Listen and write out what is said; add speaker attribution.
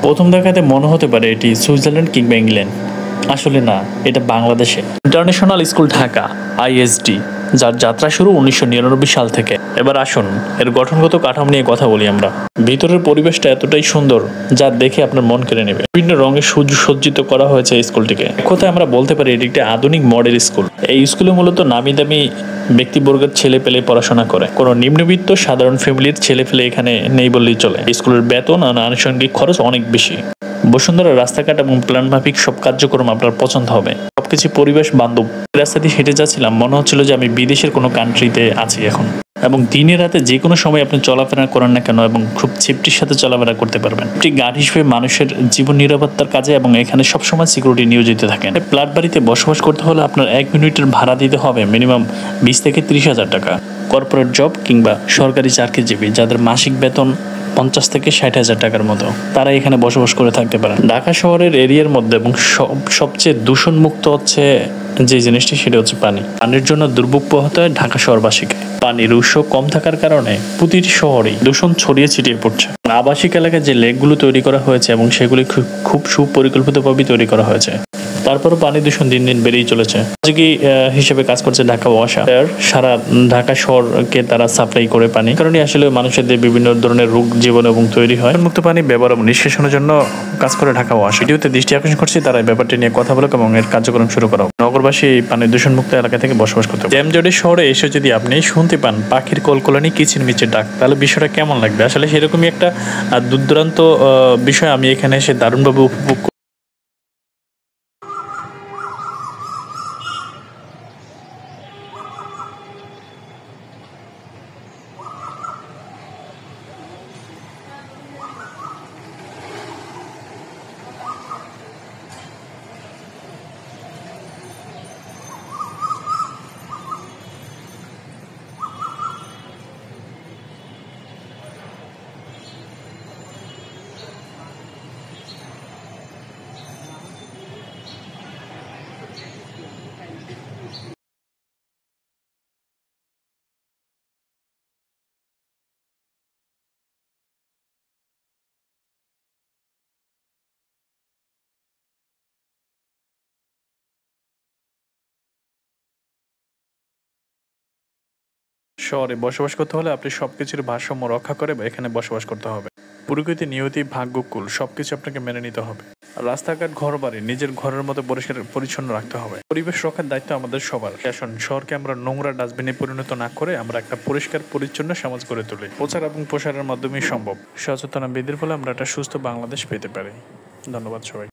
Speaker 1: প্রথম দেখাতে মনে হতে পারে এটি সুইজারল্যান্ড কিংবা ইংল্যান্ড, আসলে না, এটা বাংলাদেশে। ইন্টারন্যাশনাল স্কুল ঢাকা ISD, যার যাত্রা শুরু 1999 সাল থেকে। এবার আসুন এর গঠনগত কাঠামো নিয়ে কথা বলি আমরা। ভিতরের পরিবেশটা এতটাই সুন্দর যা দেখে আপনার মন কেড়ে নেবে। বিভিন্ন রঙে সজ্জিত করা হয়েছে এই স্কুলটিকে। এক কথায় আমরা বলতে পারি এটি একটি আধুনিক মডেল স্কুল। এই স্কুলে মূলত নামি দামি ব্যক্তিবর্গের ছেলে পেলে পড়াশোনা করে, কোনো নিম্নবিত্ত সাধারণ ফ্যামিলির ছেলে পেলে এখানে নেই বললেই চলে। স্কুলের বেতন আর আনুষঙ্গিক খরচ অনেক বেশি। বসুন্ধরা রাস্তাঘাট এবং প্ল্যান মাফিক সব কার্যক্রম আপনার পছন্দ হবে। সবকিছু পরিবেশ বান্ধব। রাস্তা দিয়ে হেঁটে যাচ্ছিলাম, মনে হচ্ছিল যে আমি বিদেশের কোনো কান্ট্রিতে আছি এখন। এবং দিনে রাতে যে কোনো সময় আপনি চলাফেরা করেন না কেন এবং খুব সেফটির সাথে চলাফেরা করতে পারবেন। একটি গার্ড হিসেবে মানুষের জীবন নিরাপত্তার কাজে এবং এখানে সবসময় সিকিউরিটি নিয়োজিত থাকেন। ফ্ল্যাট বাড়িতে বসবাস করতে হলে আপনার 1 মিনিটের ভাড়া দিতে হবে মিনিমাম 20 থেকে 30 হাজার টাকা। কর্পোরেট জব কিংবা সরকারি চাকরিজীবী যাদের মাসিক বেতন 50 থেকে 60 হাজার টাকার মতো, তারা এখানে বসবাস করে থাকতে পারেন। ঢাকা শহরের এরিয়ার মধ্যে এবং সবচেয়ে দূষণমুক্ত হচ্ছে যে জিনিসটি, সেটা হচ্ছে পানি। পানির জন্য দুর্ভোগ পোহাতে হয় ঢাকা শহরবাসীকে। পানির উৎস কম থাকার কারণে প্রতিটি শহরেই দূষণ ছড়িয়ে ছিটিয়ে পড়ছে। আবাসিক এলাকায় যে লেকগুলো তৈরি করা হয়েছে এবং সেগুলি খুব সুপরিকল্পিতভাবে তৈরি করা হয়েছে, তারপরও পানি দূষণ দিন দিন বেড়েই চলেছে। হিসেবে কাজ করছে ঢাকা ওয়াসা। সারা ঢাকা শহরকে তারা সাপ্লাই করে পানি, কারণে আসলে মানুষের বিভিন্ন ধরনের রোগ জীবন এবং তৈরি হয়। মুক্ত পানি ব্যবহার এবং নিষ্কাশনের জন্য কাজ করে ঢাকা ওয়াসা। ভিডিওতে দৃষ্টি আকর্ষণ করছি তারা এই ব্যাপারটি নিয়ে কথা বলুক এবং এর কার্যক্রম শুরু করা। নগরবাসী পানি দূষণ মুক্ত এলাকা থেকে বসবাস করতে হবে। জ্যামজটে শহরে এসে যদি আপনি শুনতে পান পাখির কলকলানি কিচিরমিচির ডাক, তাহলে বিষয়টা কেমন লাগবে? আসলে সেরকমই একটা দুর্দান্ত বিষয় আমি এখানে এসে দারুণভাবে উপভোগ। শহরে বসবাস করতে হলে আপনি সবকিছুর ভারসাম্য রক্ষা করে এখানে বসবাস করতে হবে। প্রকৃতি, নিয়তি, ভাগ্যকুল সবকিছু আপনাকে মেনে নিতে হবে। রাস্তাঘাট, ঘর বাড়ি নিজের ঘরের মতো পরিষ্কার পরিচ্ছন্ন রাখতে হবে। পরিবেশ রক্ষার দায়িত্ব আমাদের সবার। আসুন শহরকে আমরা নোংরা ডাস্টবিনে পরিণত না করে আমরা একটা পরিষ্কার পরিচ্ছন্ন সমাজ গড়ে তুলি। প্রচার এবং প্রসারের মাধ্যমেই সম্ভব। সচেতনতা বৃদ্ধির ফলে আমরা একটা সুস্থ বাংলাদেশ পেতে পারি। ধন্যবাদ সবাই।